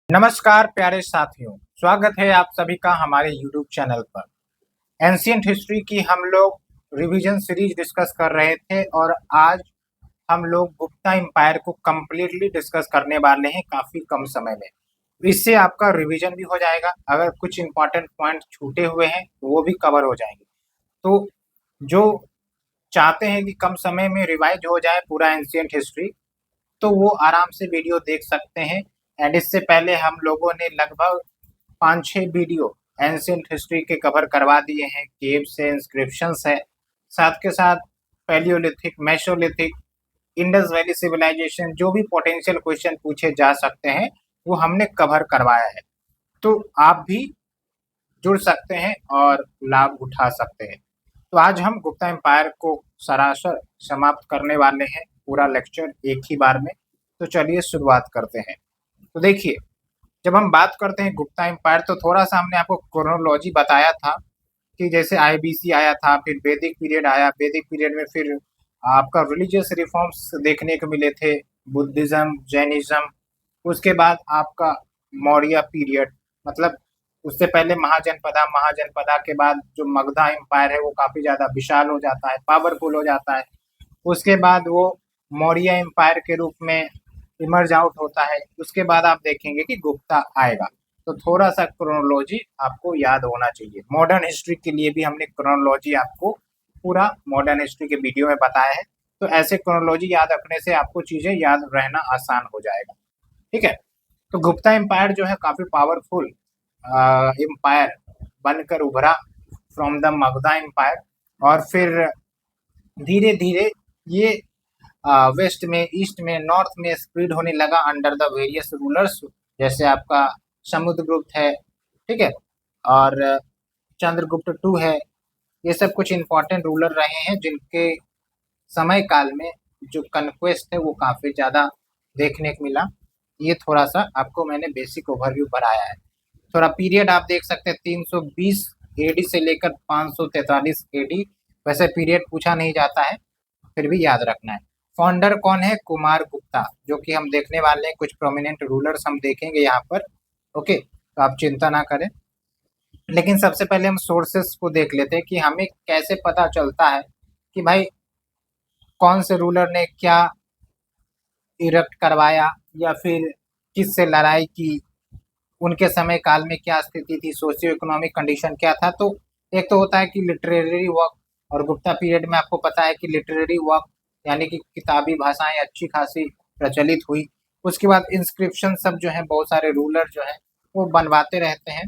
नमस्कार प्यारे साथियों, स्वागत है आप सभी का हमारे YouTube चैनल पर। एंशिएंट हिस्ट्री की हम लोग रिवीजन सीरीज डिस्कस कर रहे थे और आज हम लोग गुप्ता एम्पायर को कंप्लीटली डिस्कस करने वाले हैं काफ़ी कम समय में। इससे आपका रिवीजन भी हो जाएगा, अगर कुछ इंपॉर्टेंट पॉइंट छूटे हुए हैं तो वो भी कवर हो जाएंगे। तो जो चाहते हैं कि कम समय में रिवाइज हो जाए पूरा एंशिएंट हिस्ट्री, तो वो आराम से वीडियो देख सकते हैं। एंड इससे पहले हम लोगों ने लगभग 5-6 वीडियो एंशिएंट हिस्ट्री के कवर करवा दिए हैं। केव्स है, इंस्क्रिप्शंस है, साथ के साथ palaeolithic, mesolithic, Indus valley civilisation, जो भी पोटेंशियल क्वेश्चन पूछे जा सकते हैं वो हमने कवर करवाया है। तो आप भी जुड़ सकते हैं और लाभ उठा सकते हैं। तो आज हम गुप्ता एम्पायर को सरासर समाप्त करने वाले हैं, पूरा लेक्चर एक ही बार में। तो चलिए शुरुआत करते हैं। तो देखिए, जब हम बात करते हैं गुप्ता एम्पायर तो थोड़ा सा हमने आपको क्रोनोलॉजी बताया था कि जैसे आईबीसी आया था, फिर वैदिक पीरियड आया, वैदिक पीरियड में फिर आपका रिलीजियस रिफॉर्म्स देखने को मिले थे, बुद्धिज्म, जैनिज्म। उसके बाद आपका मौर्य पीरियड, मतलब उससे पहले महाजनपदा, महाजनपदा के बाद जो मगधा एम्पायर है वो काफ़ी ज़्यादा विशाल हो जाता है, पावरफुल हो जाता है। उसके बाद वो मौर्य एम्पायर के रूप में इमर्ज आउट होता है। उसके बाद आप देखेंगे कि गुप्ता आएगा। तो थोड़ा सा क्रोनोलॉजी आपको याद होना चाहिए। मॉडर्न हिस्ट्री के लिए भी हमने क्रोनोलॉजी आपको पूरा मॉडर्न हिस्ट्री के वीडियो में बताया है। तो ऐसे क्रोनोलॉजी याद रखने से आपको चीज़ें याद रहना आसान हो जाएगा। ठीक है। तो गुप्ता एम्पायर जो है काफ़ी पावरफुल एम्पायर बनकर उभरा फ्रॉम द मगधा एम्पायर, और फिर धीरे धीरे ये वेस्ट में, ईस्ट में, नॉर्थ में स्प्रेड होने लगा अंडर द वेरियस रूलर्स। जैसे आपका समुद्रगुप्त है, ठीक है, और चंद्रगुप्त टू है। ये सब कुछ इंपॉर्टेंट रूलर रहे हैं जिनके समय काल में जो कन्क्वेस्ट है वो काफ़ी ज़्यादा देखने को मिला। ये थोड़ा सा आपको मैंने बेसिक ओवरव्यू बनाया है। थोड़ा पीरियड आप देख सकते हैं 320 एडी से लेकर 543 एडी। वैसे पीरियड पूछा नहीं जाता है, फिर भी याद रखना है। फाउंडर कौन है? कुमार गुप्ता, जो कि हम देखने वाले हैं। कुछ प्रोमिनेंट रूलर्स हम देखेंगे यहाँ पर। ओके, तो आप चिंता ना करें। लेकिन सबसे पहले हम सोर्सेस को देख लेते हैं कि हमें कैसे पता चलता है कि भाई कौन से रूलर ने क्या इरप्ट करवाया या फिर किससे लड़ाई की, उनके समय काल में क्या स्थिति थी, सोशियो इकोनॉमिक कंडीशन क्या था। तो एक तो होता है कि लिटरेरी वर्क, और गुप्ता पीरियड में आपको पता है कि लिटरेरी वर्क यानी कि किताबी भाषाएं अच्छी खासी प्रचलित हुई। उसके बाद इंस्क्रिप्शन सब जो है, बहुत सारे रूलर जो है वो बनवाते रहते हैं,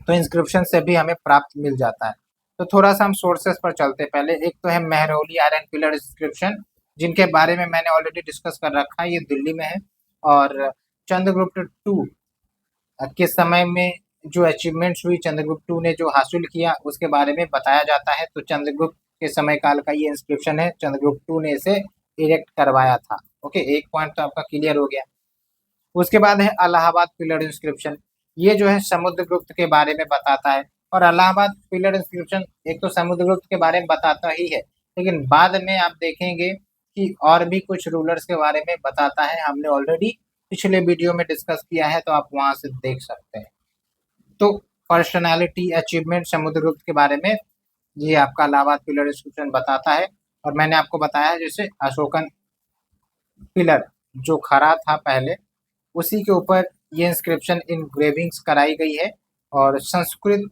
तो इंस्क्रिप्शन से भी हमें प्राप्त मिल जाता है। तो थोड़ा सा हम सोर्सेस पर चलते हैं। पहले एक तो है मेहरौली आयरन पिलर इंस्क्रिप्शन, जिनके बारे में मैंने ऑलरेडी डिस्कस कर रखा है, ये दिल्ली में है। और चंद्रगुप्त टू के समय में जो अचीवमेंट्स हुई, चंद्रगुप्त टू ने जो हासिल किया, उसके बारे में बताया जाता है। तो चंद्रगुप्त के समय काल का ये इंस्क्रिप्शन है, चंद्रगुप्त टू ने इसे इरेक्ट करवाया था। ओके, एक पॉइंट तो आपका क्लियर हो गया। उसके बाद है इलाहाबाद पिलर इंस्क्रिप्शन। ये जो है समुद्रगुप्त के बारे में बताता है। और इलाहाबाद पिलर इंस्क्रिप्शन एक तो समुद्रगुप्त के बारे में बताता ही है, लेकिन बाद में आप देखेंगे कि और भी कुछ रूलर्स के बारे में बताता है। हमने ऑलरेडी पिछले वीडियो में डिस्कस किया है, तो आप वहां से देख सकते हैं। तो पर्सनालिटी, अचीवमेंट समुद्रगुप्त के बारे में ये आपका इलाहाबाद पिलर इंस्क्रिप्शन बताता है। और मैंने आपको बताया जैसे अशोकन पिलर जो खड़ा था पहले, उसी के ऊपर ये इंस्क्रिप्शन इनग्रेविंग्स कराई गई है, और संस्कृत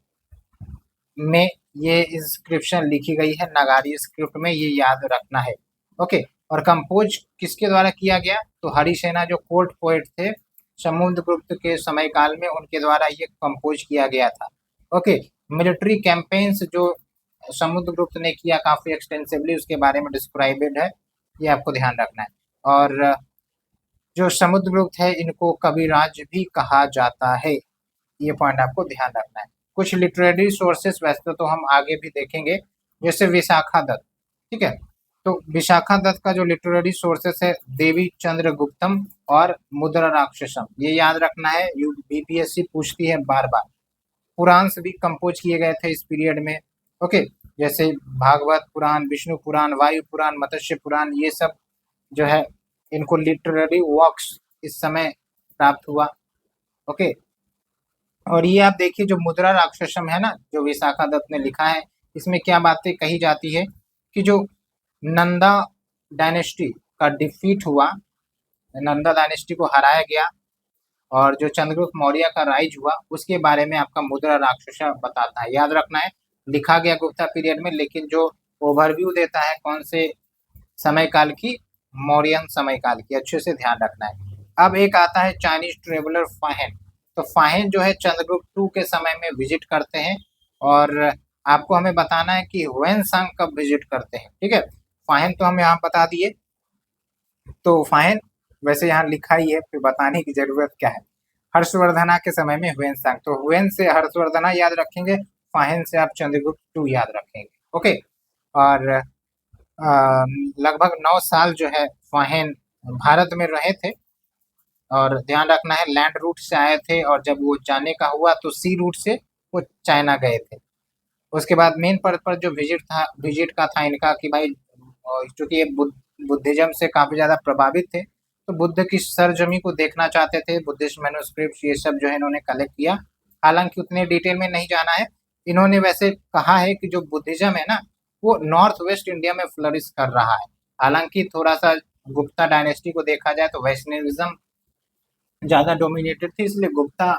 में ये इंस्क्रिप्शन लिखी गई है, नागारी स्क्रिप्ट में, ये याद रखना है। ओके, और कंपोज किसके द्वारा किया गया? तो हरिसेना जो कोर्ट पोएट थे समुद्रगुप्त के समय काल में, उनके द्वारा ये कंपोज किया गया था। ओके, मिलिट्री कैंपेन्स जो समुद्रगुप्त ने किया काफ़ी एक्सटेंसिवली, उसके बारे में डिस्क्राइबेड है, ये आपको ध्यान रखना है। और जो समुद्रगुप्त है इनको कविराज भी कहा जाता है, ये पॉइंट आपको ध्यान रखना है। कुछ लिटरेरी सोर्सेस वैसे तो हम आगे भी देखेंगे, जैसे विशाखा दत्त, ठीक है। तो विशाखा दत्त का जो लिटरेरी सोर्सेस है, देवी चंद्रगुप्तम और मुद्रा राक्षसम, ये याद रखना है, बीपीएससी पूछती है बार बार। पुराण भी कंपोज किए गए थे इस पीरियड में। ओके, जैसे भागवत पुराण, विष्णु पुराण, वायु पुराण, मत्स्य पुराण, ये सब जो है इनको लिटरेरी वर्क्स इस समय प्राप्त हुआ। ओके। और ये आप देखिए जो मुद्रा राक्षसम है ना, जो विशाखा दत्त ने लिखा है, इसमें क्या बातें कही जाती है कि जो नंदा डायनेस्टी का डिफीट हुआ, नंदा डायनेस्टी को हराया गया और जो चंद्रगुप्त मौर्य का राइज हुआ उसके बारे में आपका मुद्रा राक्षसा बताता है। याद रखना है, लिखा गया गुप्ता पीरियड में, लेकिन जो ओवरव्यू देता है कौन से समय काल की, मौर्यन समय काल की, अच्छे से ध्यान रखना है। अब एक आता है चाइनीज ट्रेवलर फाहेन। तो फाहेन जो है चंद्रगुप्त टू के समय में विजिट करते हैं और आपको हमें बताना है कि ह्वेनसांग कब विजिट करते हैं। ठीक है, फाहेन तो हम यहाँ बता दिए। तो फाहेन वैसे यहाँ लिखा ही है, फिर बताने की जरूरत क्या है। हर्षवर्धना के समय में ह्वेनसांग, तो ह्वेन से हर्षवर्धना याद रखेंगे, फाहेन से आप चंद्रगुप्त टू याद रखेंगे। ओके। और लगभग 9 साल जो है फाहेन भारत में रहे थे और ध्यान रखना है लैंड रूट से आए थे और जब वो जाने का हुआ तो सी रूट से वो चाइना गए थे। उसके बाद मेन पर जो विजिट का था इनका कि भाई चूंकि ये बुद्धिज्म से काफी ज्यादा प्रभावित थे तो बुद्ध की सरजमी को देखना चाहते थे। बुद्धिस्ट मैन्युस्क्रिप्ट ये सब जो है इन्होंने कलेक्ट किया, हालांकि उतने डिटेल में नहीं जाना है। इन्होंने वैसे कहा है कि जो बुद्धिज्म है ना वो नॉर्थ वेस्ट इंडिया में फ्लरिश कर रहा है। हालांकि थोड़ा सा गुप्ता डायनेस्टी को देखा जाए तो वैष्णविज्म ज्यादा डोमिनेटेड थी, इसलिए गुप्ता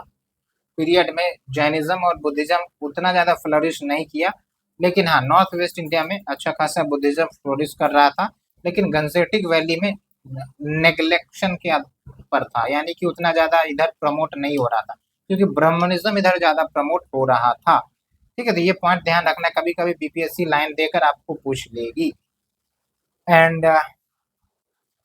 पीरियड में जैनिज्म और बुद्धिज्म उतना ज्यादा फ्लरिश नहीं किया। लेकिन हाँ, नॉर्थ वेस्ट इंडिया में अच्छा खासा बुद्धिज्म फ्लोरिश कर रहा था, लेकिन गंजेटिक वैली में नेग्लेक्शन के पर था, यानी कि उतना ज्यादा इधर प्रमोट नहीं हो रहा था क्योंकि ब्राह्मणिज्म इधर ज्यादा प्रमोट हो रहा था। ठीक है, तो ये पॉइंट ध्यान रखना, कभी कभी बीपीएससी लाइन देकर आपको पूछ लेगी। एंड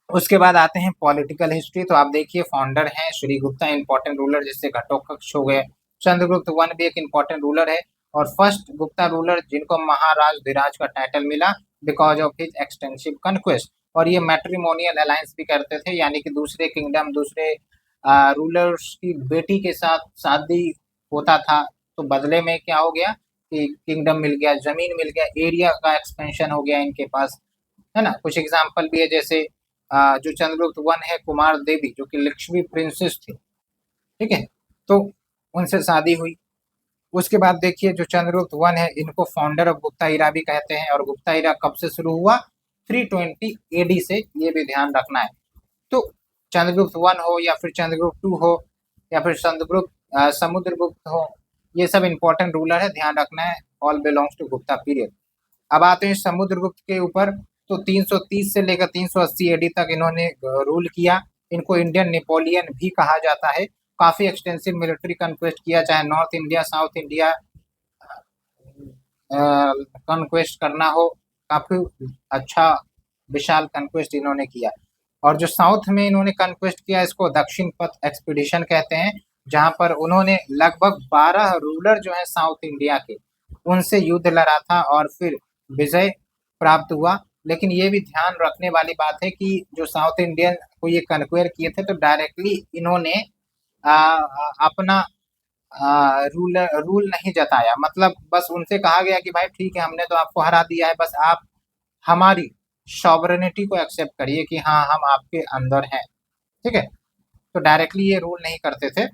उसके बाद आते हैं पॉलिटिकल हिस्ट्री। तो आप देखिए फाउंडर हैं श्री गुप्ता, इंपॉर्टेंट रूलर जिससे घटोत्कच हो गए। चंद्रगुप्त वन भी एक इंपॉर्टेंट रूलर है और फर्स्ट गुप्ता रूलर जिनको महाराज धीराज का टाइटल मिला because of his extensive conquest. और ये मैट्रिमोनियल अलायंस भी करते थे, यानी कि दूसरे किंगडम, दूसरे रूलर्स की बेटी के साथ शादी होता था तो बदले में क्या हो गया कि किंगडम मिल गया, जमीन मिल गया, एरिया का एक्सपेंशन हो गया इनके पास, है ना। कुछ एग्जाम्पल भी है, जैसे जो चंद्रगुप्त वन है, कुमार देवी जो कि लक्ष्मी प्रिंसेस थी, ठीक है, तो उनसे शादी हुई। उसके बाद देखिए जो चंद्रगुप्त वन है इनको फाउंडर ऑफ गुप्ता इरा भी कहते हैं। और गुप्ता इरा कब से शुरू हुआ, 320 एडी से, ये भी ध्यान रखना है। तो चंद्रगुप्त वन हो या फिर चंद्रगुप्त टू हो या फिर चंद्रगुप्त समुद्रगुप्त हो, ये सब इंपॉर्टेंट रूलर है, ध्यान रखना है, all belongs to Gupta period. अब आते हैं समुद्रगुप्त के ऊपर। तो 330 से लेकर 380 एडी तक इन्होंने रूल किया। इनको इंडियन नेपोलियन भी कहा जाता है। काफी एक्सटेंसिव मिलिट्री कन्क्वेस्ट किया, चाहे north India south India conquest करना हो, काफी अच्छा विशाल कन्क्वेस्ट इन्होंने किया। और जो साउथ में इन्होंने कन्क्वेस्ट किया इसको दक्षिण पथ एक्सपीडिशन कहते हैं, जहां पर उन्होंने लगभग 12 रूलर जो है साउथ इंडिया के उनसे युद्ध लड़ा था और फिर विजय प्राप्त हुआ। लेकिन ये भी ध्यान रखने वाली बात है कि जो साउथ इंडियन को ये कन्क्वेयर किए थे तो डायरेक्टली इन्होंने अपना रूल नहीं जताया, मतलब बस उनसे कहा गया कि भाई ठीक है हमने तो आपको हरा दिया है, बस आप हमारी सॉवरेनिटी को एक्सेप्ट करिए कि हाँ हम आपके अंदर हैं। ठीक है, तो डायरेक्टली ये रूल नहीं करते थे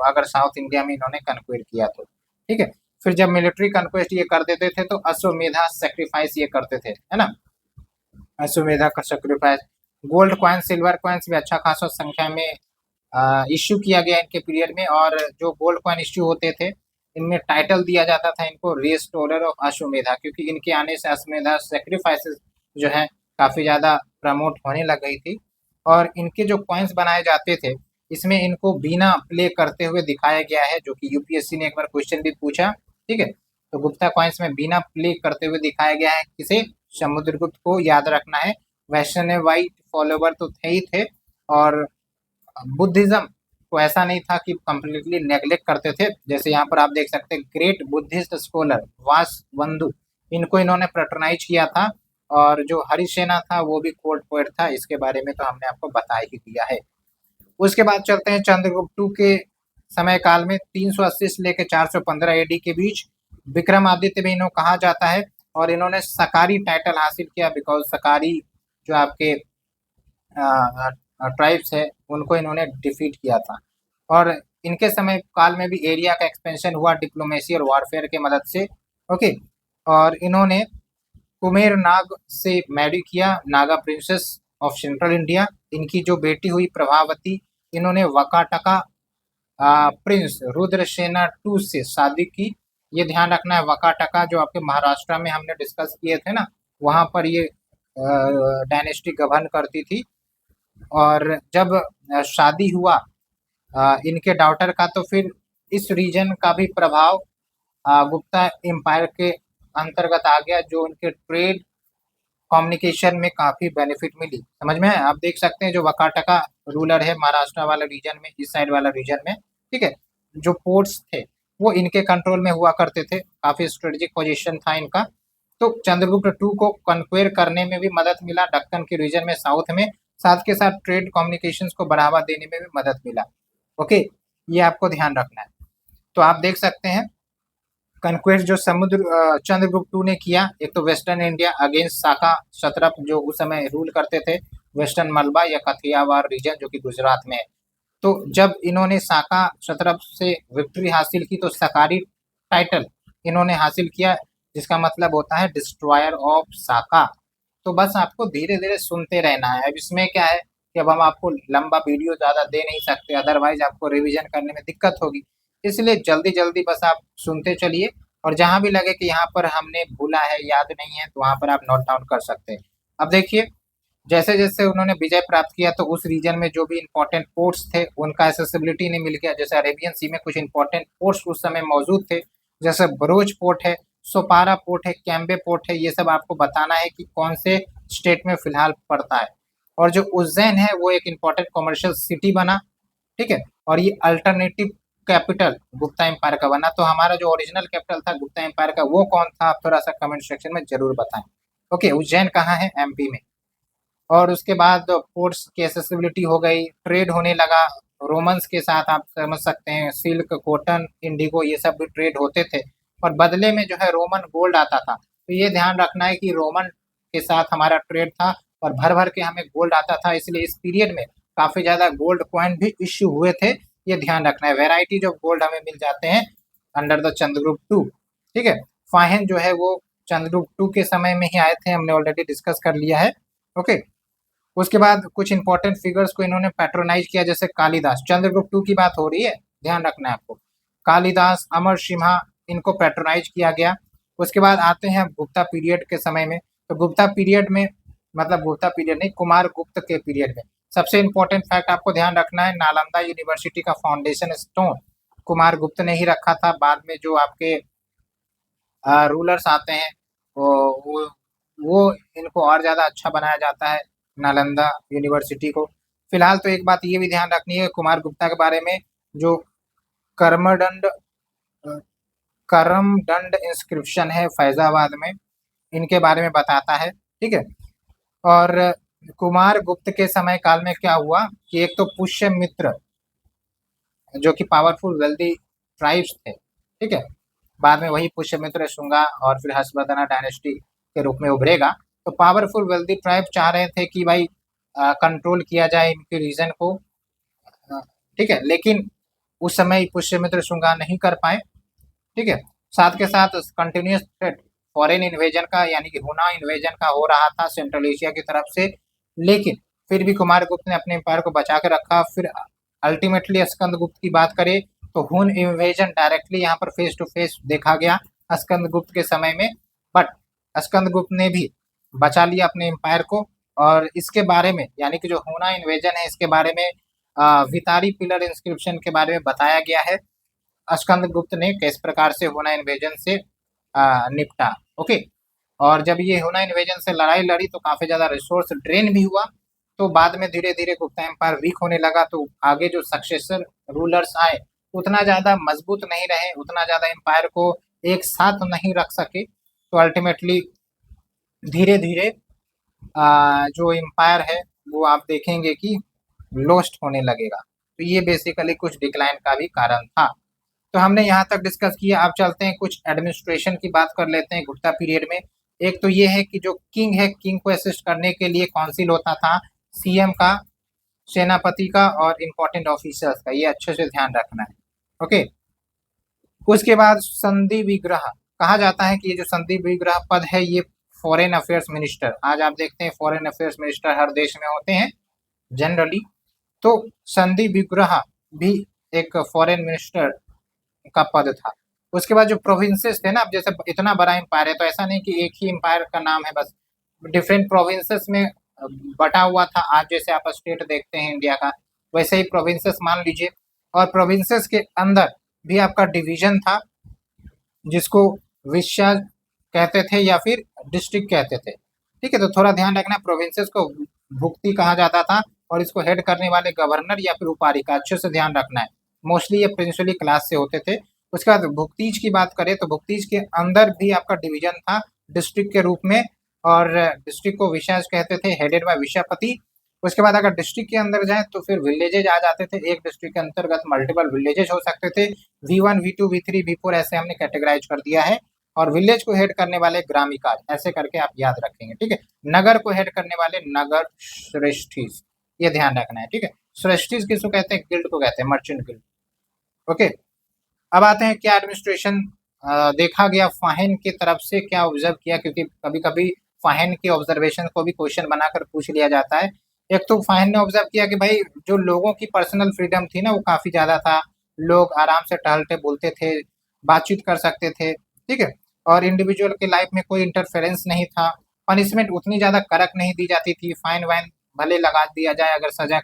अगर साउथ इंडिया में इन्होंने कन्क्वेयर किया तो। ठीक है, फिर जब मिलिट्री कन्क्वेस्ट ये कर देते थे तो अश्वमेधा सेक्रीफाइस ये करते थे, है ना, अश्वमेधा का sacrifice. Gold coin silver coins भी अच्छा खासा संख्या में इश्यू किया गया इनके पीरियड में। और जो गोल्ड कॉइन इश्यू होते थे इनमें टाइटल दिया जाता था इनको रिस्टोरर ऑफ अश्वमेधा, क्योंकि इनके आने से अश्वमेधा सेक्रीफाइसेस जो है काफी ज्यादा प्रमोट होने लग गई थी। और इनके जो कॉइन्स बनाए जाते थे इसमें इनको बीना प्ले करते हुए दिखाया गया है, जो कि यूपीएससी ने एक बार क्वेश्चन भी पूछा। ठीक है, तो गुप्ता कॉइन्स में बीना प्ले करते हुए दिखाया गया है, किसे, समुद्रगुप्त को, याद रखना है। वैष्णवाइट फॉलोवर तो थे ही थे और बुद्धिज्म को ऐसा नहीं था कि कंप्लीटली नेग्लेक्ट करते थे। जैसे यहाँ पर आप देख सकते हैं ग्रेट बुद्धिस्ट स्कॉलर वासवंधु, इनको इन्होंने पैट्रोनाइज किया था। और जो हरिसेना था वो भी कोर्ट पोएट था, इसके बारे में तो हमने आपको बता ही दिया है। उसके बाद चलते हैं चंद्रगुप्त टू के समय काल में। 380 से लेकर 415 एडी के बीच विक्रमादित्य भी इन्हों कहा जाता है और इन्होंने सकारी टाइटल हासिल किया बिकॉज सकारी जो आपके ट्राइब्स है उनको इन्होंने डिफीट किया था। और इनके समय काल में भी एरिया का एक्सपेंशन हुआ डिप्लोमेसी और वॉरफेयर के मदद से। ओके। और इन्होंने कुमेर नाग से मैरी किया, Naga princess of central India. इनकी जो बेटी हुई प्रभावती, इन्होंने वकाटका प्रिंस रुद्रसेना टू से शादी की। ये ध्यान रखना है, वकाटका जो आपके महाराष्ट्र में हमने डिस्कस किए थे ना, वहाँ पर ये डायनेस्टी गवर्न करती थी। और जब शादी हुआ इनके डॉटर का, तो फिर इस रीजन का भी प्रभाव गुप्ता एम्पायर के अंतर्गत आ गया, जो उनके ट्रेड कम्युनिकेशन में काफी बेनिफिट मिली। समझ में है? आप देख सकते हैं जो वकाटका रूलर है महाराष्ट्र वाला रीजन में, इस साइड वाला रीजन में, ठीक है, जो पोर्ट्स थे वो इनके कंट्रोल में हुआ करते थे, काफी स्ट्रेटेजिक पोजीशन था इनका। तो चंद्रगुप्त टू को कन्क्वेयर करने में भी मदद मिला दक्कन के रीजन में, साउथ में, साथ के साथ ट्रेड कम्युनिकेशंस को बढ़ावा देने में भी मदद मिला। ओके, ये आपको ध्यान रखना है। तो आप देख सकते हैं कन्क्वेस्ट जो चंद्रगुप्त टू ने किया, एक तो वेस्टर्न इंडिया अगेंस्ट साका क्षत्रप जो उस समय रूल करते थे, वेस्टर्न मलबा या कथियावाड़ रीजन जो कि गुजरात में है। तो जब इन्होंने साका क्षत्रप से विक्ट्री हासिल की तो सकारी टाइटल इन्होंने हासिल किया, जिसका मतलब होता है डिस्ट्रॉयर ऑफ साका। तो बस आपको धीरे धीरे सुनते रहना है। अब इसमें क्या है कि अब हम आपको लंबा वीडियो ज़्यादा दे नहीं सकते, अदरवाइज आपको रिवीजन करने में दिक्कत होगी। इसलिए जल्दी जल्दी बस आप सुनते चलिए, और जहाँ भी लगे कि यहाँ पर हमने भूला है, याद नहीं है, तो वहाँ पर आप नोट डाउन कर सकते हैं। अब देखिए, जैसे जैसे उन्होंने विजय प्राप्त किया तो उस रीजन में जो भी इंपॉर्टेंट पोर्ट्स थे उनका एसेसिबिलिटी नहीं मिल गया। जैसे अरेबियन सी में कुछ इंपॉर्टेंट पोर्ट्स उस समय मौजूद थे, जैसे बरोज पोर्ट है, सोपारा पोर्ट है, कैम्बे पोर्ट है। ये सब आपको बताना है कि कौन से स्टेट में फिलहाल पड़ता है। और जो उज्जैन है वो एक इम्पॉर्टेंट कॉमर्शियल सिटी बना, ठीक है, और ये अल्टरनेटिव कैपिटल गुप्ता एम्पायर का बना। तो हमारा जो ओरिजिनल कैपिटल था गुप्ता एम्पायर का वो कौन था, आप थोड़ा सा कमेंट सेक्शन में जरूर बताएं। ओके, उज्जैन कहाँ है? एमपी में। और उसके बाद पोर्ट्स की एसेसिबिलिटी हो गई, ट्रेड होने लगा रोमन्स के साथ, आप समझ सकते हैं सिल्क, कॉटन, इंडिगो, ये सब भी ट्रेड होते थे। और बदले में जो है रोमन गोल्ड आता था। तो ये ध्यान रखना है कि रोमन के साथ हमारा ट्रेड था और भर भर के हमें गोल्ड आता था, इसलिए इस पीरियड में काफी ज्यादा गोल्ड कॉइन भी इश्यू हुए थे। ये ध्यान रखना है, वेराइटीज ऑफ गोल्ड हमें मिल जाते हैं अंडर द चंद्रगुप्त टू, ठीक है। फाहिन जो है वो चंद्रगुप्त टू के समय में ही आए थे, हमने ऑलरेडी डिस्कस कर लिया है। ओके, उसके बाद कुछ इंपॉर्टेंट फिगर्स को इन्होंने पैट्रोनाइज किया, जैसे कालिदास। चंद्रगुप्त टू की बात हो रही है, ध्यान रखना है आपको। कालिदास, अमर सिम्हा, इनको पैट्रोनाइज किया गया। उसके बाद आते हैं गुप्ता पीरियड के समय में। तो गुप्ता पीरियड में, मतलब गुप्ता पीरियड नहीं, कुमार गुप्त के पीरियड में सबसे इंपॉर्टेंट फैक्ट आपको ध्यान रखना है, नालंदा यूनिवर्सिटी का फाउंडेशन स्टोन कुमार गुप्त ने ही रखा था। बाद में जो आपके रूलर्स आते हैं वो इनको और ज़्यादा अच्छा बनाया जाता है नालंदा यूनिवर्सिटी को। फिलहाल तो एक बात ये भी ध्यान रखनी है कुमार गुप्ता के बारे में, जो करमदंड करमदंड इंस्क्रिप्शन है फैजाबाद में, इनके बारे में बताता है, ठीक है। और कुमार गुप्त के समय काल में क्या हुआ कि एक तो पुष्यमित्र जो कि पावरफुल वेल्दी ट्राइब्स थे, ठीक है, बाद में वही पुष्यमित्र, शुंगा और फिर हर्षवर्धना डायनेस्टी के रूप में उभरेगा। तो पावरफुल वेल्दी ट्राइब चाह रहे थे कि भाई कंट्रोल किया जाए इनके रीजन को, ठीक है, लेकिन उस समय पुष्यमित्र शुंगा नहीं कर पाए, ठीक है। साथ के साथ कंटिन्यूस थ्रेट फॉरेन इन्वेजन का, यानी कि हुना इन्वेजन का हो रहा था सेंट्रल एशिया की तरफ से, लेकिन फिर भी कुमार गुप्त ने अपने एम्पायर को बचा के रखा। फिर अल्टीमेटली स्कंद गुप्त की बात करें तो हुन इन्वेजन डायरेक्टली यहाँ पर फेस टू फेस देखा गया स्कंद गुप्त के समय में, बट स्कंद गुप्त ने भी बचा लिया अपने एम्पायर को। और इसके बारे में, यानी कि जो हुना इन्वेजन है, इसके बारे में वितारी पिलर इंस्क्रिप्शन के बारे में बताया गया है स्कंद गुप्त ने किस प्रकार से हुना इन्वेजन से निपटा। ओके, और जब ये हुना इन्वेजन से लड़ाई लड़ी तो काफी ज्यादा रिसोर्स ड्रेन भी हुआ। तो बाद में धीरे धीरे गुप्ता एम्पायर वीक होने लगा, तो आगे जो सक्सेसर रूलर्स आए उतना ज्यादा मजबूत नहीं रहे, उतना ज्यादा एम्पायर को एक साथ नहीं रख सके। तो अल्टीमेटली धीरे धीरे जो एम्पायर है वो आप देखेंगे कि लॉस्ट होने लगेगा। तो ये बेसिकली कुछ डिक्लाइन का भी कारण था। तो हमने यहाँ तक डिस्कस किया, अब चलते हैं कुछ एडमिनिस्ट्रेशन की बात कर लेते हैं गुप्ता पीरियड में। एक तो ये है कि जो किंग है, किंग को असिस्ट करने के लिए काउंसिल होता था सीएम का, सेनापति का और इम्पोर्टेंट ऑफिसर्स का, ये अच्छे से ध्यान रखना है। ओके, उसके बाद संधि विग्रह, कहा जाता है कि ये जो संधि विग्रह पद है ये फॉरेन अफेयर्स मिनिस्टर, आज आप देखते हैं फॉरेन अफेयर्स मिनिस्टर हर देश में होते हैं जनरली, तो संधि विग्रह भी एक फॉरेन मिनिस्टर का पद था। उसके बाद जो प्रोविंसेस थे ना, अब जैसे इतना बड़ा एम्पायर है तो ऐसा नहीं कि एक ही एम्पायर का नाम है, बस डिफरेंट प्रोविंसेस में बटा हुआ था। आज जैसे आप स्टेट देखते हैं इंडिया का, वैसे ही प्रोविंसेस मान लीजिए, और प्रोविंसेस के अंदर भी आपका डिवीजन था जिसको विशा कहते थे या फिर डिस्ट्रिक्ट कहते थे। ठीक है, तो थोड़ा ध्यान रखना, प्रोविंसेस को भुक्ति कहा जाता था और इसको हेड करने वाले गवर्नर या फिर उपाधि का अच्छे से ध्यान रखना है। मोस्टली ये प्रिंसिपली क्लास से होते थे। उसके बाद भुक्तीज की बात करें तो भुक्तीज के अंदर भी आपका डिवीजन था डिस्ट्रिक्ट के रूप में, और डिस्ट्रिक्ट को विशाज कहते थे, हेडेड बाय विशापति। उसके बाद अगर डिस्ट्रिक्ट के अंदर जाए तो फिर विलेजेज आ जाते थे, एक डिस्ट्रिक्ट के अंतर्गत मल्टीपल विलेजेज हो सकते थे, V1 V2 V3 V4 ऐसे हमने कैटेगराइज कर दिया है। और विलेज को हेड करने वाले ग्रामिकाज, ऐसे करके आप याद रखेंगे। ठीक है, नगर को हेड करने वाले नगर श्रेष्ठीज, ये ध्यान रखना है। ठीक है, श्रेष्ठीज किसको कहते हैं? गिल्ड को कहते हैं, मर्चेंट गिल्ड। ओके, अब आते हैं क्या एडमिनिस्ट्रेशन देखा गया फाइन की तरफ से, क्या ऑब्जर्व किया, क्योंकि कभी कभी फाइन के ऑब्जर्वेशन को भी क्वेश्चन बनाकर पूछ लिया जाता है। एक तो फाइन ने ऑब्जर्व किया कि भाई जो लोगों की पर्सनल फ्रीडम थी ना वो काफी ज्यादा था, लोग आराम से टहलते बोलते थे, बातचीत कर सकते थे। ठीक है, और इंडिविजुअल के लाइफ में कोई इंटरफेरेंस नहीं था, पनिशमेंट उतनी ज्यादा कड़क नहीं दी जाती थी, फाइन वाइन भले लगा दिया जाए अगर सजा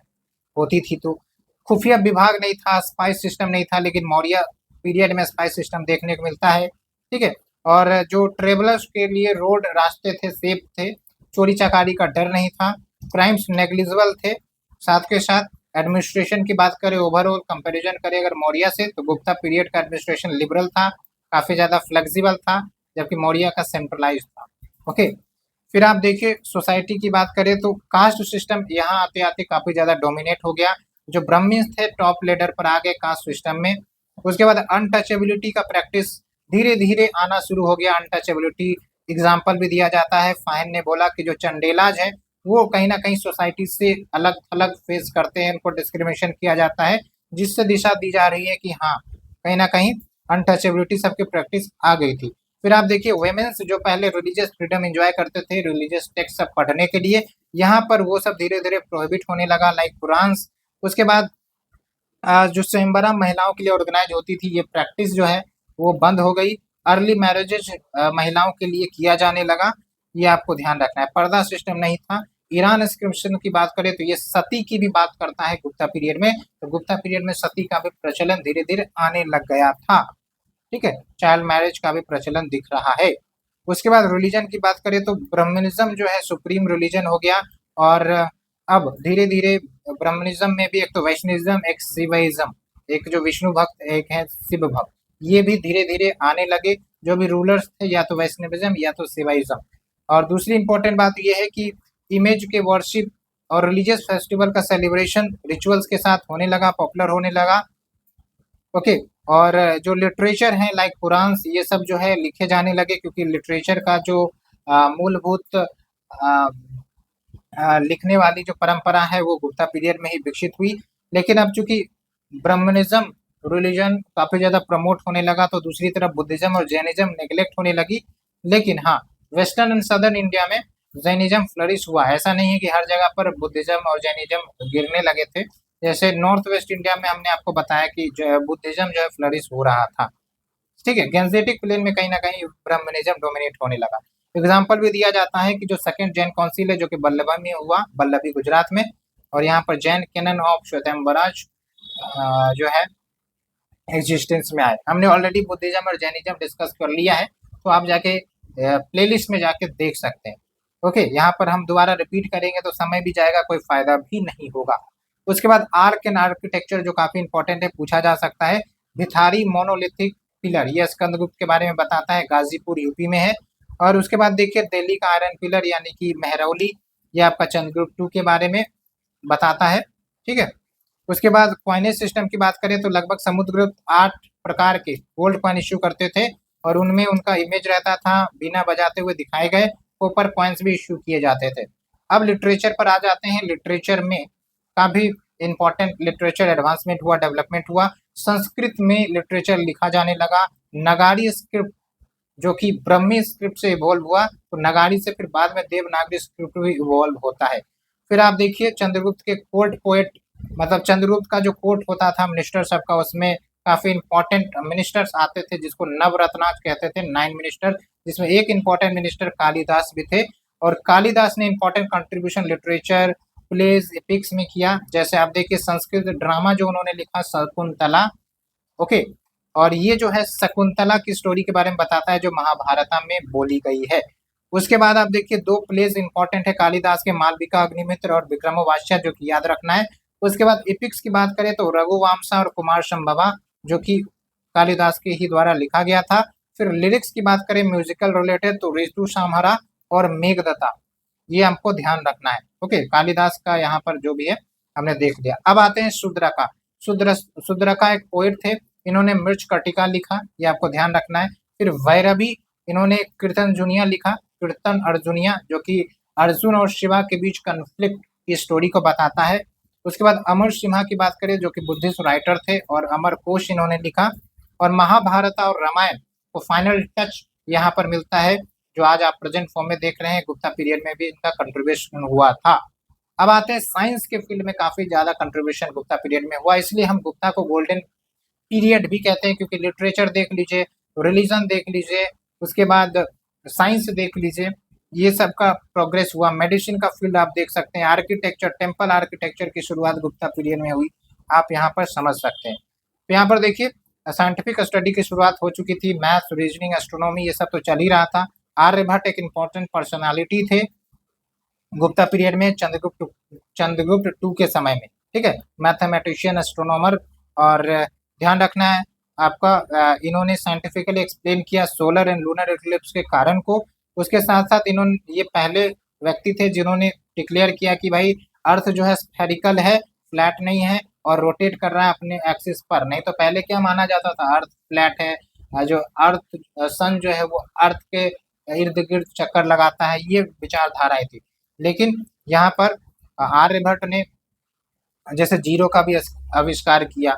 होती थी तो। खुफिया विभाग नहीं था, स्पाइस सिस्टम नहीं था, लेकिन मौर्य पीरियड में स्पाइस सिस्टम देखने को मिलता है। ठीक है, और जो ट्रेवलर्स के लिए रोड रास्ते थे सेफ थे, चोरी चकारी का डर नहीं था, क्राइम्स नेग्लिजिबल थे। साथ के साथ एडमिनिस्ट्रेशन की बात करें, ओवरऑल कंपैरिजन करें अगर मौर्य से, तो गुप्ता पीरियड का एडमिनिस्ट्रेशन लिबरल था, काफी ज्यादा फ्लेक्सिबल था, जबकि मौर्य का सेंट्रलाइज था। ओके, फिर आप देखिए सोसाइटी की बात करें तो कास्ट सिस्टम यहाँ आते आते काफी ज्यादा डोमिनेट हो गया, जो ब्राह्मण्स थे टॉप लेडर पर आ गए कास्ट सिस्टम में। उसके बाद अनटचेबिलिटी का प्रैक्टिस धीरे धीरे आना शुरू हो गया। अनटचेबिलिटी एग्जाम्पल भी दिया जाता है, फाइन ने बोला कि जो चंडेलाज है वो कहीं ना कहीं सोसाइटी से अलग अलग फेस करते हैं, उनको डिस्क्रिमिनेशन किया जाता है, जिससे दिशा दी जा रही है कि हाँ कहीं ना कहीं अनटचेबिलिटी सबकी प्रैक्टिस आ गई थी। फिर आप देखिए वेमेन्स जो पहले रिलीजियस फ्रीडम एंजॉय करते थे रिलीजियस टेक्स्ट सब पढ़ने के लिए, यहाँ पर वो सब धीरे धीरे प्रोहिबिट होने लगा, लाइक कुरान। उसके बाद जो स्वयंवरा महिलाओं के लिए ऑर्गेनाइज होती थी, ये प्रैक्टिस जो है वो बंद हो गई। अर्ली मैरिजेज महिलाओं के लिए किया जाने लगा, ये आपको ध्यान रखना है। पर्दा सिस्टम नहीं था। ईरान इंस्क्रिप्शन की बात करें तो ये सती की भी बात करता है गुप्ता पीरियड में, तो गुप्ता पीरियड में सती का भी प्रचलन धीरे धीरे आने लग गया था। ठीक है, चाइल्ड मैरिज का भी प्रचलन दिख रहा है। उसके बाद रिलीजन की बात करें तो ब्राह्मणिज्म जो है सुप्रीम रिलीजन हो गया, और अब धीरे धीरे ब्राह्मणिज्म में भी एक तो वैष्णविज्म एक शिवइज्म, एक जो विष्णु भक्त एक है शिव भक्त, ये भी धीरे धीरे आने लगे। जो भी रूलर्स थे या तो वैष्णविज्म या तो शिवाइज्म। और दूसरी इंपॉर्टेंट बात यह है कि इमेज के वर्शिप और रिलीजियस फेस्टिवल का सेलिब्रेशन रिचुअल्स के साथ होने लगा, पॉपुलर होने लगा। ओके, और जो लिटरेचर है लाइक कुरान ये सब जो है लिखे जाने लगे, क्योंकि लिटरेचर का जो मूलभूत लिखने वाली जो परंपरा है वो गुप्ता पीरियड में ही विकसित हुई। लेकिन अब चूंकि ब्राह्मणिज्म रिलीजन काफी ज्यादा प्रमोट होने लगा तो दूसरी तरफ बुद्धिज्म और जैनिज्म नेग्लेक्ट होने लगी। लेकिन हाँ, वेस्टर्न एंड सदर्न इंडिया में जैनिज्म फ्लरिश हुआ, ऐसा नहीं है कि हर जगह पर बुद्धिज्म और जैनिज्म गिरने लगे थे। जैसे नॉर्थ वेस्ट इंडिया में हमने आपको बताया कि जो बुद्धिज्म जो है फ्लरिश हो रहा था। ठीक है, गैंजेटिक प्लेन में कहीं ना कहीं ब्राह्मणिज्म डोमिनेट होने लगा। एग्जाम्पल भी दिया जाता है कि जो सेकंड जैन काउंसिल है जो कि बल्लभा में हुआ, बल्लभी गुजरात में, और यहाँ पर जैन कैनन ऑफ श्वेतम्बराज जो है एग्जिस्टेंस में आए। हमने ऑलरेडी बुद्धिज्म और जैनिज्म डिस्कस कर लिया है, तो आप जाके प्लेलिस्ट में जाके देख सकते हैं। ओके, यहाँ पर हम दोबारा रिपीट करेंगे तो समय भी जाएगा, कोई फायदा भी नहीं होगा। उसके बाद आर्क एंड आर्किटेक्चर जो काफी इंपॉर्टेंट है, पूछा जा सकता है। भिथारी मोनोलिथिक पिलर, ये स्कंदगुप्त के बारे में बताता है, गाजीपुर यूपी में है। और उसके बाद देखिए दिल्ली का आयरन पिलर यानी कि मेहरौली, ये आपका चंद्रगुप्त टू के बारे में बताता है। ठीक है, उसके बाद कॉइनेज सिस्टम की बात करें तो लगभग समुद्रगुप्त 8 प्रकार के गोल्ड कॉइन इश्यू करते थे, और उनमें उनका इमेज रहता था, बिना बजाते हुए दिखाए गए कॉपर कॉइन्स भी इश्यू किए जाते थे। अब लिटरेचर पर आ जाते हैं। लिटरेचर में का भी इम्पोर्टेंट लिटरेचर एडवांसमेंट हुआ, डेवलपमेंट हुआ। संस्कृत में लिटरेचर लिखा जाने लगा। नगाड़ी स्क्रिप्ट जो कि ब्रह्मी स्क्रिप्ट से इवॉल्व हुआ, तो नगाड़ी से फिर बाद में देवनागरी स्क्रिप्ट भी इवॉल्व होता है। फिर आप देखिए चंद्रगुप्त के कोर्ट पोएट, मतलब चंद्रगुप्त का जो कोर्ट होता था मिनिस्टर सबका, उसमें काफी इंपॉर्टेंट मिनिस्टर्स आते थे जिसको नवरत्नाज कहते थे, 9 मिनिस्टर, जिसमें एक इंपॉर्टेंट मिनिस्टर कालिदास भी थे। और कालिदास ने important contribution literature, plays, epics में किया। जैसे आप देखिए संस्कृत ड्रामा जो उन्होंने लिखा शकुंतला, ओके, और ये जो है शकुंतला की स्टोरी के बारे में बताता है जो महाभारत में बोली गई है। उसके बाद आप देखिए 2 प्लेज इंपॉर्टेंट है कालिदास के, मालविका अग्निमित्र और विक्रमोर्वशिया, जो कि याद रखना है। उसके बाद एपिक्स की बात करें तो रघुवंशा और कुमार संभवा, जो कि कालिदास के ही द्वारा लिखा गया था। फिर लिरिक्स की बात करें म्यूजिकल रिलेटेड तो ऋतु संहारा और मेघदत्ता, ये हमको ध्यान रखना है। ओके, कालिदास का यहाँ पर जो भी है हमने देख लिया। अब आते हैं शूद्रका। शूद्रका एक पोएट थे, इन्होंने मृच कटिका लिखा, ये आपको ध्यान रखना है। फिर वैरवी, इन्होंने कीर्तन जुनिया लिखा, कीर्तन अर्जुनिया, जो कि अर्जुन और शिवा के बीच कन्फ्लिक्ट की स्टोरी को बताता है। उसके बाद अमर सिम्हा की बात करें जो कि बुद्धिस्ट राइटर थे, और अमर कोश इन्होंने लिखा। और महाभारत और रामायण को फाइनल टच यहाँ पर मिलता है, जो आज आप प्रेजेंट फॉर्म में देख रहे हैं। गुप्ता पीरियड में भी इनका कंट्रीब्यूशन हुआ था। अब आते हैं साइंस के फील्ड में काफी ज्यादा कंट्रीब्यूशन गुप्ता पीरियड में हुआ, इसलिए हम गुप्ता को गोल्डन पीरियड भी कहते हैं, क्योंकि लिटरेचर देख लीजिए, रिलीजन देख लीजिए, उसके बाद साइंस देख लीजिए, ये सब का प्रोग्रेस हुआ। मेडिसिन का फील्ड आप देख सकते हैं, आर्किटेक्चर, टेम्पल आर्किटेक्चर की शुरुआत गुप्ता पीरियड में हुई, आप यहाँ पर समझ सकते हैं। तो यहाँ पर देखिए साइंटिफिक स्टडी की शुरुआत हो चुकी थी, मैथ्स, रीजनिंग, एस्ट्रोनॉमी, ये सब तो चल ही रहा था। आर्यभट्ट एक इम्पोर्टेंट पर्सनालिटी थे गुप्ता पीरियड में, चंद्रगुप्त टू के समय में, ठीक है, मैथमेटिशियन, एस्ट्रोनॉमर। और ध्यान रखना है आपका, इन्होंने साइंटिफिकली एक्सप्लेन किया सोलर एंड लूनर इक्लिप्स के कारण को। उसके साथ साथ इन्होंने, ये पहले व्यक्ति थे जिन्होंने डिक्लेयर किया कि भाई अर्थ जो है स्फेरिकल है, फ्लैट नहीं है, और रोटेट कर रहा है अपने एक्सिस पर। नहीं तो पहले क्या माना जाता था, अर्थ फ्लैट है, जो अर्थ सन जो है वो अर्थ के इर्द गिर्द चक्कर लगाता है, ये विचारधाराएं थी। लेकिन यहाँ पर आर्यभट्ट ने जैसे जीरो का भी आविष्कार किया,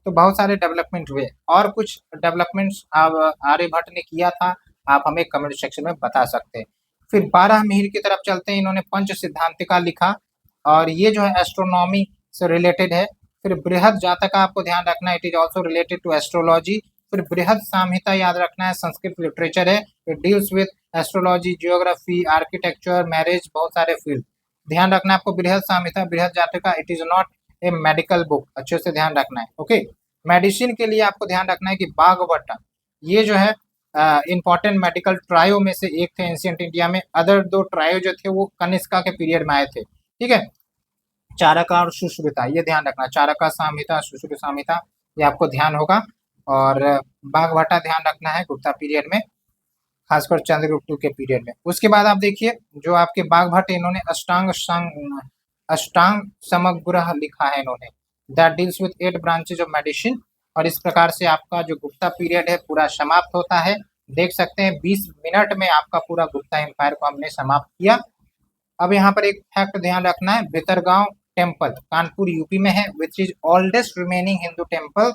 तो बहुत सारे डेवलपमेंट हुए। और कुछ डेवलपमेंट्स आर्यभट्ट ने किया था, आप हमें कमेंट सेक्शन में बता सकते हैं। फिर 12 मिहिर की तरफ चलते हैं, इन्होंने पंच सिद्धांतिका लिखा, और ये जो है एस्ट्रोनॉमी से रिलेटेड है। फिर बृहद जातका आपको ध्यान रखना है, it is also related to astrology. फिर बृहद संहिता याद रखना है, संस्कृत लिटरेचर है, it deals with astrology, geography, architecture, marriage, बहुत सारे फील्ड। ध्यान रखना है आपको, बृहद संहिता, बृहद जातका, it is not a medical book, अच्छे से ध्यान रखना है। ओके, मेडिसिन के लिए आपको ध्यान रखना है कि बाघभट्ट, ये जो है इंपॉर्टेंट मेडिकल ट्रायो में से एक थे एंशिएंट इंडिया में। अदर 2 ट्रायो जो थे वो कनिष्का के पीरियड में आए थे, ठीक है। चारका और सुश्रुता, ये ध्यान रखना, चारका संहिता, सुश्रुत संहिता, ये आपको ध्यान होगा। और बाघभट्टा ध्यान रखना है गुप्ता पीरियड में, खासकर चंद्रगुप्त टू के पीरियड में। उसके बाद आप देखिए जो आपके बाघभट्ट, इन्होंने अष्टांग समग्र लिखा है इन्होंने, that deals with 8 branches of medicine. और इस प्रकार से आपका जो गुप्ता पीरियड है पूरा समाप्त होता है। देख सकते हैं 20 मिनट में आपका पूरा गुप्ता एम्पायर को हमने समाप्त किया। अब यहाँ पर एक फैक्ट ध्यान रखना है, भितरगांव टेम्पल कानपुर यूपी में है, which is oldest remaining Hindu temple,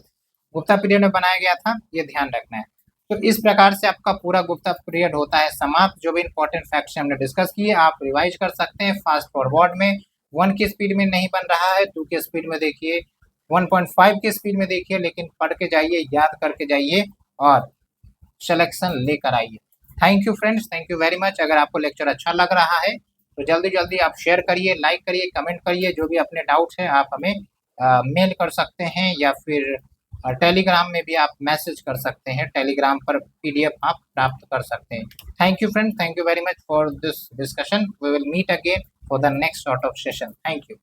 Gupta period में बनाया गया था, ये ध्यान रखना है। तो इस प्रकार से आपका पूरा गुप्ता पीरियड होता है समाप्त। जो भी इंपॉर्टेंट फैक्ट्स हमने डिस्कस किए आप रिवाइज कर सकते हैं फास्ट फॉरवर्ड में। 1 की स्पीड में नहीं बन रहा है, 2 की स्पीड में देखिए, 1.5 की स्पीड में देखिए, लेकिन पढ़ के जाइए, याद करके जाइए और सिलेक्शन लेकर आइए। Thank you friends, thank you very much. अगर आपको लेक्चर अच्छा लग रहा है तो जल्दी जल्दी आप शेयर करिए, लाइक करिए, कमेंट करिए। जो भी अपने डाउट्स हैं आप हमें मेल कर सकते हैं, या फिर टेलीग्राम में भी आप मैसेज कर सकते हैं, टेलीग्राम पर PDF आप प्राप्त कर सकते हैं। Thank you friends, thank you very much for this discussion. We will meet again for the next sort of session. Thank you.